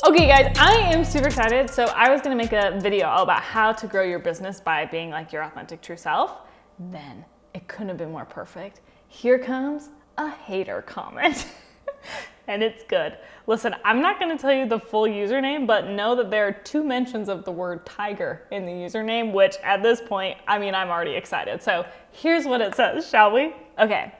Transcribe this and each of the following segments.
Okay guys, I am super excited. So I was gonna make a video all about how to grow your business by being like your authentic true self. Then it couldn't have been more perfect. Here comes a hater comment. And it's good. Listen, I'm not gonna tell you the full username, but know that there are 2 mentions of the word tiger in the username, which at this point, I mean, I'm already excited. So here's what it says, shall we? Okay.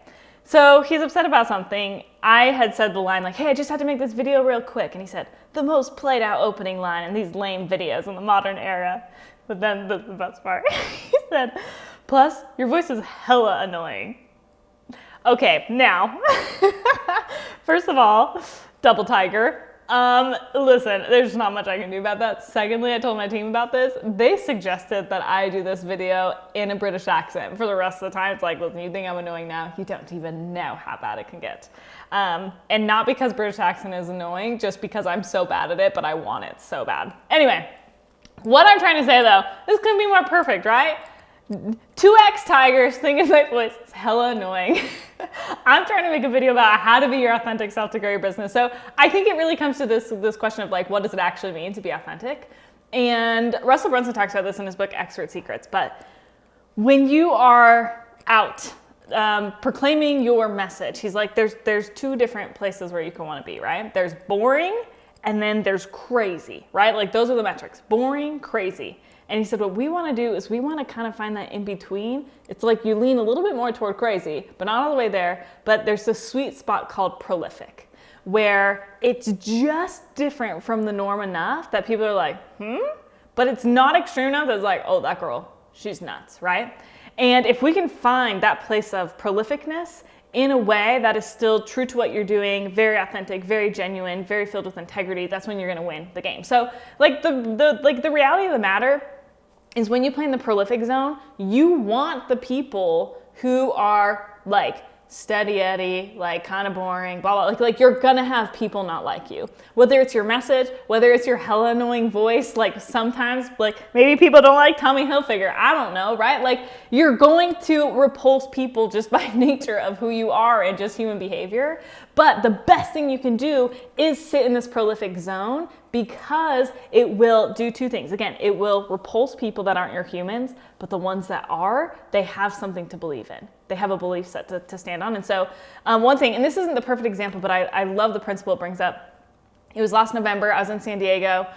So he's upset about something. I had said the line like, hey, I just had to make this video real quick. And he said, the most played out opening line in these lame videos in the modern era. But then the best part, he said, plus your voice is hella annoying. Okay, now, first of all, double tiger. Listen, there's not much I can do about that. Secondly, I told my team about this. They suggested that I do this video in a British accent for the rest of the time. It's like, listen, you think I'm annoying now? You don't even know how bad it can get. And not because British accent is annoying, just because I'm so bad at it, but I want it so bad. Anyway, what I'm trying to say though, this couldn't be more perfect, right? 2x tigers thinking my voice is hella annoying. I'm trying to make a video about how to be your authentic self to grow your business. So I think it really comes to this question of like, what does it actually mean to be authentic? And Russell Brunson talks about this in his book, Expert Secrets. But when you are out proclaiming your message, he's like, there's 2 different places where you can want to be, right? There's boring and then there's crazy, right? Like those are the metrics, boring, crazy. And he said, what we want to do is we want to kind of find that in between. It's like you lean a little bit more toward crazy, but not all the way there. But there's this sweet spot called prolific, where it's just different from the norm enough that people are like, But it's not extreme enough that it's like, oh, that girl, she's nuts, right? And if we can find that place of prolificness in a way that is still true to what you're doing, very authentic, very genuine, very filled with integrity, that's when you're gonna win the game. So like the reality of the matter is when you play in the prolific zone, you want the people who are like steady Eddie, like kind of boring, blah, blah, like you're gonna have people not like you. Whether it's your message, whether it's your hella annoying voice, like sometimes like maybe people don't like Tommy Hilfiger, I don't know, right? Like you're going to repulse people just by nature of who you are and just human behavior. But the best thing you can do is sit in this prolific zone because it will do 2 things. Again, it will repulse people that aren't your humans, but the ones that are, they have something to believe in. They have a belief set to stand on. And so one thing, and this isn't the perfect example, but I love the principle it brings up. It was last November, I was in San Diego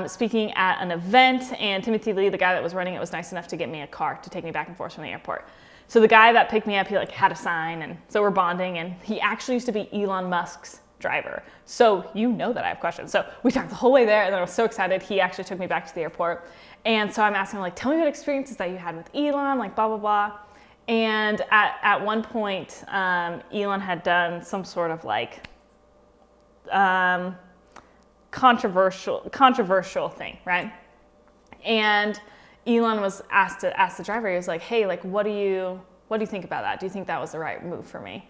speaking at an event, and Timothy Lee, the guy that was running it, was nice enough to get me a car to take me back and forth from the airport. So the guy that picked me up, he like had a sign, and so we're bonding, and he actually used to be Elon Musk's driver. So you know that I have questions. So we talked the whole way there, and then I was so excited. He actually took me back to the airport. And so I'm asking him, like, tell me what experiences that you had with Elon, like blah, blah, blah. And at one point, Elon had done some sort of like controversial thing, right? And Elon was asked to ask the driver, he was like, hey, like, what do you think about that? Do you think that was the right move for me?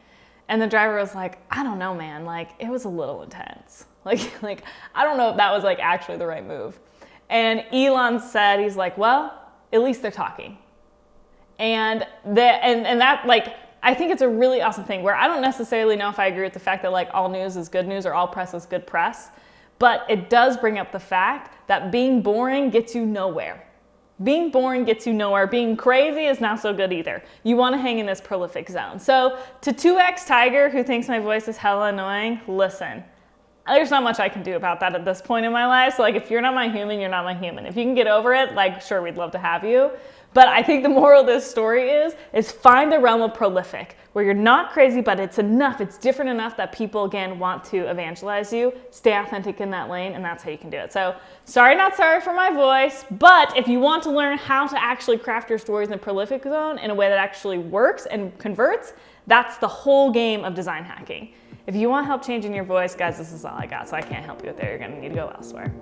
And the driver was like, I don't know, man. Like, it was a little intense. Like, I don't know if that was like actually the right move. And Elon said, he's like, well, at least they're talking. And that, like, I think it's a really awesome thing where I don't necessarily know if I agree with the fact that like all news is good news or all press is good press, but it does bring up the fact that being boring gets you nowhere. Being boring gets you nowhere. Being crazy is not so good either. You want to hang in this prolific zone. So to 2x Tiger, who thinks my voice is hella annoying, listen, there's not much I can do about that at this point in my life. So like, if you're not my human, you're not my human. If you can get over it, like, sure, we'd love to have you. But I think the moral of this story is find the realm of prolific, where you're not crazy, but it's enough, it's different enough that people, again, want to evangelize you. Stay authentic in that lane, and that's how you can do it. So sorry, not sorry for my voice, but if you want to learn how to actually craft your stories in the prolific zone in a way that actually works and converts, that's the whole game of design hacking. If you want help changing your voice, guys, this is all I got, so I can't help you with there. You're gonna need to go elsewhere.